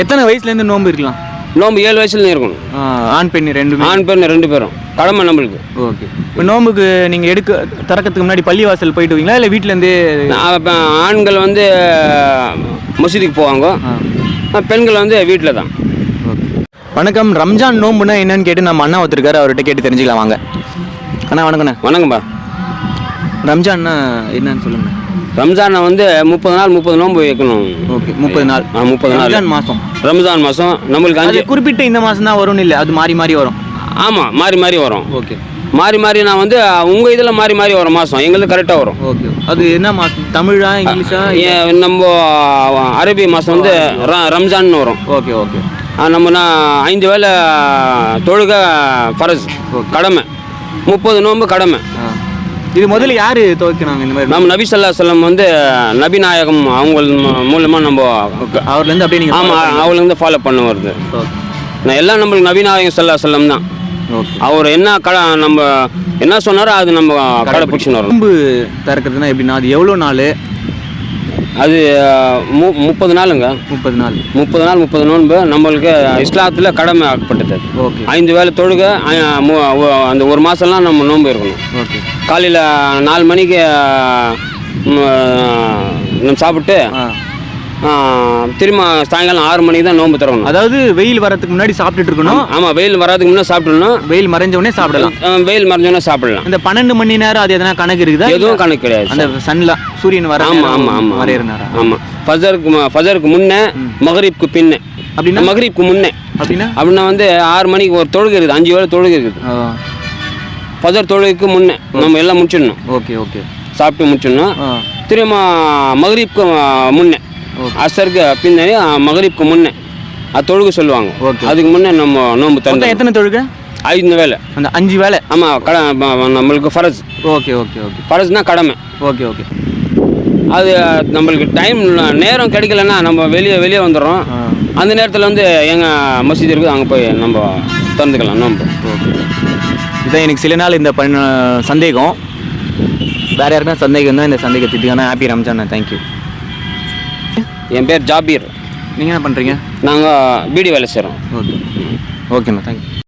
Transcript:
எத்தனை வயசுலேருந்து நோன்பு இருக்கலாம்? நோம்பு 7 வயசுல இருக்கணும். ஆண் பெண் ஆண் பெண் 2 பேரும் கடமை நம்மளுக்கு. ஓகே. இப்போ நோம்புக்கு நீங்கள் திறக்கிறதுக்கு முன்னாடி பள்ளிவாசல் போயிட்டு வரீங்களா இல்லை வீட்டிலேருந்தே? ஆண்கள் வந்து மசூதிக்கு போவாங்க, பெண்கள் வந்து வீட்டில் தான். ஓகே. வணக்கம். ரம்ஜான் நோம்புனா என்னன்னு கேட்டு நம்ம அண்ணா ஒருத்தருக்காரு, அவர்கிட்ட கேட்டு தெரிஞ்சுக்கலாம் வாங்க. அண்ணா வணக்கண்ணா. வணக்கம்பா. ரம்ஜான்னா என்னன்னு சொல்லுங்கள். ரம்ஜானை வந்து 30 நாள் 30 நோன்பு வைக்கணும். ஓகே. 30 நாள். 30 நாள் ரம்ஜான் மாதம். ரம்ஜான் மாதம் நம்மளுக்கு 5 குறிப்பிட்ட இந்த மாதம் தான் வரும்னு இல்லை, அது மாறி மாறி வரும். ஆமாம், மாறி மாறி வரும். ஓகே. மாறி மாறி நான் வந்து உங்கள் இதில் மாறி மாறி வரும் மாதம், எங்களுக்கு கரெக்டாக வரும். ஓகே. அது என்ன மாதம்? தமிழா இங்கிலீஷா? நம்ம அரபி மாதம் வந்து ரம்ஜான்னு வரும். Okay okay. நம்ம 5 வேளை தொழுக ஃபரஸ் கடமை, 30 நோன்பு கடமை. இது முதல்ல யார் துவக்கினாங்க இந்த மாதிரி? நம்ம நபி ஸல்லல்லாஹு அலைஹி வஸல்லம் வந்து நபி நாயகம் அவங்க மூலமாக நம்ம அவர்லேருந்து அப்படியே நீங்கள்? ஆமாம், அவர்லேருந்து ஃபாலோ பண்ண வருது. நான் எல்லாம் நம்மளுக்கு நபி நாயகம் ஸல்லல்லாஹு அலைஹி வஸல்லம் தான். அவர் என்ன நம்ம என்ன சொன்னாரோ அது நம்ம கடைப்பிடிச்சுன்னு வரும். நோன்பு திறக்கிறதுனா எப்படின்னா அது எவ்வளோ நாள்? அது 30 நாளுங்க. 30 நாள் 30 நோன்பு நம்மளுக்கு இஸ்லாத்தில் கடமை ஆக்கப்பட்டது. ஓகே. 5 வேளை தொழுக, அந்த ஒரு மாதம்லாம் நம்ம நோன்பு இருக்கணும். ஓகே. காலையில் 4 மணிக்கு நம்ம சாப்பிட்டு திரும்ப சாயங்காலம் 6 மணிக்கு தான் நோன்பு திறக்கணும். அதாவது வெயில் வரதுக்கு முன்னாடி சாப்பிட்டுட்டு இருக்கணும். ஆமாம், வெயில் வராதுக்கு முன்னாடி சாப்பிடணும். வெயில் மறைஞ்சவொடனே சாப்பிடலாம். வெயில் மறைஞ்சவொடனே சாப்பிடலாம். இந்த 12 மணி நேரம் அது எதனா கணக்கு இருக்குதா? எதுவும் கணக்கு கிடையாது. அந்த சன்ல சூரியன் வர. ஆமாம் ஆமாம் ஆமாம், வரையிறனால. ஆமாம், ஃபஜருக்கு முன்னே, மகரிப்க்கு பின்னே. அப்படின்னா மகரிப்க்கு முன்னே அப்படின்னா வந்து 6 மணிக்கு ஒரு தொழுகை இருக்குது, 5 வேளை தொழுகை இருக்குது. ஃபஜர் தொழுகைக்கு முன்னே நம்ம எல்லாம் முடிச்சிடணும். Okay okay. சாப்பிட்டு முடிச்சிடணும். திரும்ப மகரிப்க்கு முன்னே, அசருக்கு பின்னாடி மகரிப்க்கு முன்னே அது தொழுகை சொல்லுவாங்க. அதுக்கு முன்னே நம்ம நோன்பு திறந்து. எத்தனை தொழுகை? 5 வேளை. அந்த 5 வேளை? ஆமாம், நம்மளுக்கு ஃபரஸ். Okay okay okay. ஃபரஸ்னா கடமை. Okay okay. அது நம்மளுக்கு டைம் நேரம் கிடைக்கலன்னா நம்ம வெளியே வந்துடுறோம். அந்த நேரத்தில் வந்து எங்கள் மசூதி இருக்குது, அங்கே போய் நம்ம திறந்துக்கலாம் நோன்பு. ஓகே. இதான் எனக்கு சில நாள் இந்த சந்தேகம். வேறு யாருக்குன்னா சந்தேகம் தான் இந்த சந்தேகத்துக்கு. ஆனால் ஹாப்பி ரம்ஜான். தேங்க்யூ. என் பேர் ஜாபீர். நீங்கள் என்ன பண்ணுறீங்க? நாங்கள் பீடி வேலை செய்கிறோம். ஓகே ஓகேண்ணா, தேங்க்யூ.